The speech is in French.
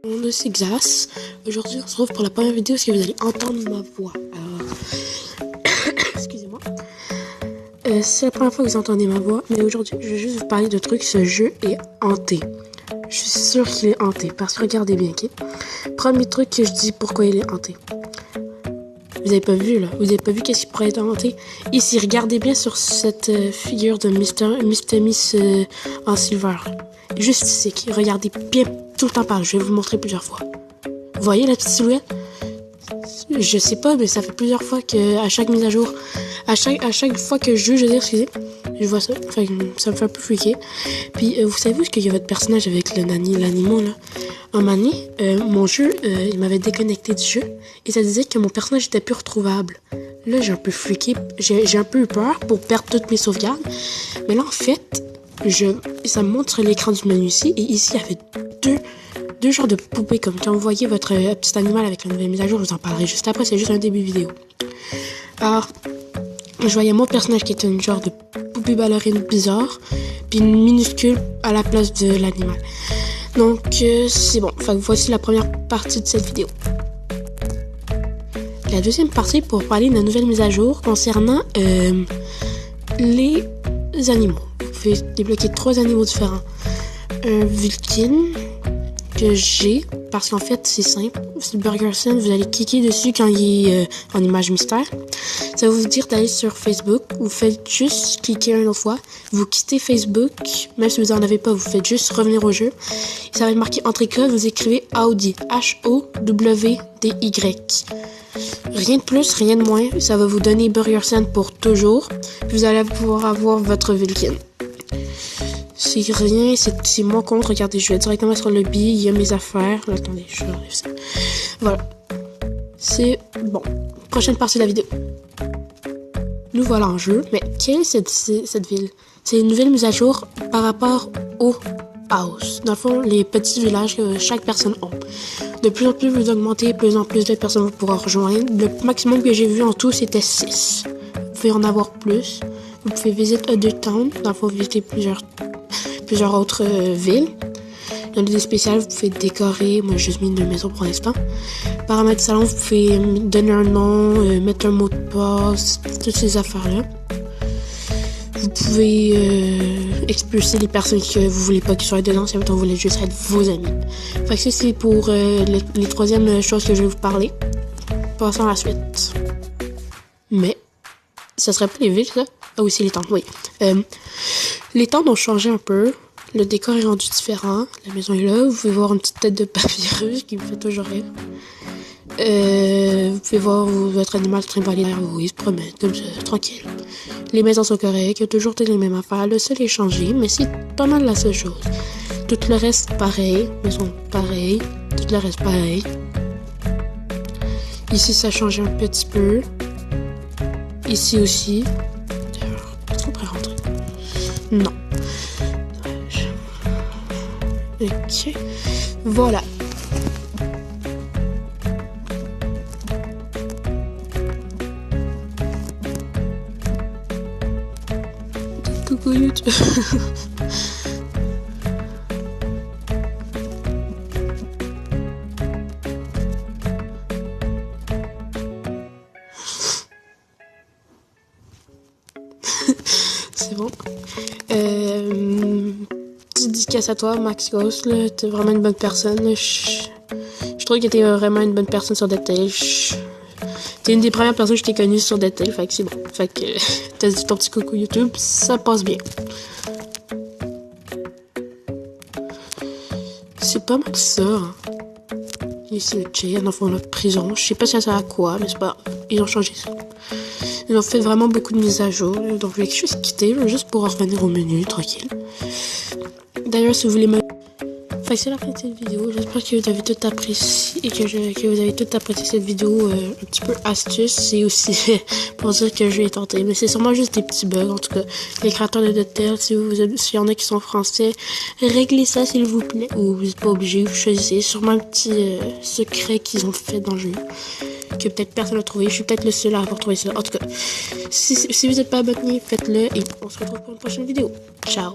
Bonjour, c'est Xas. Aujourd'hui, on se retrouve pour la première vidéo parce que vous allez entendre ma voix. Alors, excusez-moi. C'est la première fois que vous entendez ma voix, mais aujourd'hui, je vais juste vous parler de trucs. Ce jeu est hanté. Je suis sûre qu'il est hanté parce que regardez bien, ok? Premier truc que je dis pourquoi il est hanté. Vous avez pas vu là? Vous avez pas vu qu'est-ce qui pourrait être hanté? Ici, regardez bien sur cette figure de Mr. Miss en silver. Juste ici, regardez bien tout le temps par là. Je vais vous montrer plusieurs fois. Vous voyez la petite silhouette? Je sais pas, mais ça fait plusieurs fois que à chaque mise à jour, à chaque fois que je veux dire, excusez, je vois ça. Enfin, ça me fait un peu freaker. Puis, vous savez où est-ce qu'il y a votre personnage avec l'animaux là? Un moment donné, mon jeu, il m'avait déconnecté du jeu et ça disait que mon personnage était plus retrouvable. Là, j'ai un peu freaké, j'ai un peu eu peur pour perdre toutes mes sauvegardes. Mais là, en fait, ça me montre sur l'écran du menu ici et ici, il y avait deux genres de poupées, comme quand vous voyez votre petit animal avec la nouvelle mise à jour, je vous en parlerai juste après, c'est juste un début vidéo. Alors, je voyais mon personnage qui était une genre de poupée ballerine bizarre, puis une minuscule à la place de l'animal. Donc, c'est bon. Enfin, voici la première partie de cette vidéo. La deuxième partie pour parler de la nouvelle mise à jour concernant les animaux. Vous pouvez débloquer 3 animaux différents. Un Vulkin que j'ai, parce qu'en fait, c'est simple. C'est le Burger Sun, vous allez cliquer dessus quand il est en image mystère. Ça va vous dire d'aller sur Facebook. Vous faites juste cliquer une autre fois. Vous quittez Facebook, même si vous n'en avez pas, vous faites juste revenir au jeu. Ça va être marqué entrée code, vous écrivez Audi, H-O-W-D-Y. Rien de plus, rien de moins. Ça va vous donner Burger Sun pour toujours. Puis vous allez pouvoir avoir votre Vulcan. C'est rien, c'est mon compte. Regardez, je vais directement sur le lobby, il y a mes affaires. Là, attendez, je enlève ça. Voilà. C'est bon. Prochaine partie de la vidéo. Nous voilà en jeu. Mais quelle est cette ville? C'est une nouvelle mise à jour par rapport au house. Dans le fond, les petits villages que chaque personne a. De plus en plus vous augmentez, de plus en plus de personnes vous pourront rejoindre. Le maximum que j'ai vu en tout, c'était 6. Vous pouvez en avoir plus. Vous pouvez visiter Other Town. Dans le fond, visiter plusieurs autres villes. Il y en a des spéciales, vous pouvez décorer. Moi, j'ai juste mis une maison pour l'instant. Paramètres salon, vous pouvez donner un nom, mettre un mot de passe, toutes ces affaires-là. Vous pouvez expulser les personnes que vous voulez pas qu'ils soient dedans, si vous voulez juste être vos amis. Fait que ça, c'est pour les troisièmes choses que je vais vous parler. Passons à la suite. Mais, ça serait pas les villes, ça? Ah oui, c'est les tentes, oui. Les tentes ont changé un peu. Le décor est rendu différent. La maison est là. Vous pouvez voir une petite tête de papyrus qui me fait toujours rire. Vous pouvez voir votre animal trimballer derrière vous. Il se promène comme ça, tranquille. Les maisons sont correctes. Il y a toujours les mêmes affaires. Le sol est changé, mais c'est pas mal la seule chose. Tout le reste, pareil. Maison, pareil. Tout le reste, pareil. Ici, ça a changé un petit peu. Ici aussi. Est-ce qu'on pourrait rentrer? Non. Ok. Voilà. Coucou YouTube. C'est bon. Petite dédicace à toi, Max Ghost, là. T'es vraiment une bonne personne. Je trouve que t'es vraiment une bonne personne sur Dead Tales. T'es une des premières personnes que je t'ai connues sur Dead Tales, fait que c'est bon. Fait que t'as dit ton petit coucou YouTube, ça passe bien. C'est pas mal ça, hein. Ici, le chair, dans le fond, la prison. Je sais pas si ça sert à quoi, mais c'est pas... Ils ont changé ça. Ils ont fait vraiment beaucoup de mises à jour, donc je vais juste quitter, juste pour revenir au menu, tranquille. D'ailleurs, si vous voulez me... Fait que c'est la fin de cette vidéo. J'espère que vous avez tout apprécié et que vous avez tout apprécié cette vidéo un petit peu astuce. C'est aussi pour dire que je vais tenter. Mais c'est sûrement juste des petits bugs. En tout cas, les créateurs de Dead Tales, s'il y en a qui sont français, réglez ça s'il vous plaît. Ou vous n'êtes pas obligé, vous choisissez. Sûrement un petit secret qu'ils ont fait dans le jeu. Que peut-être personne n'a trouvé. Je suis peut-être le seul à avoir trouvé ça. En tout cas, si vous n'êtes pas abonné, faites-le. Et on se retrouve pour une prochaine vidéo. Ciao!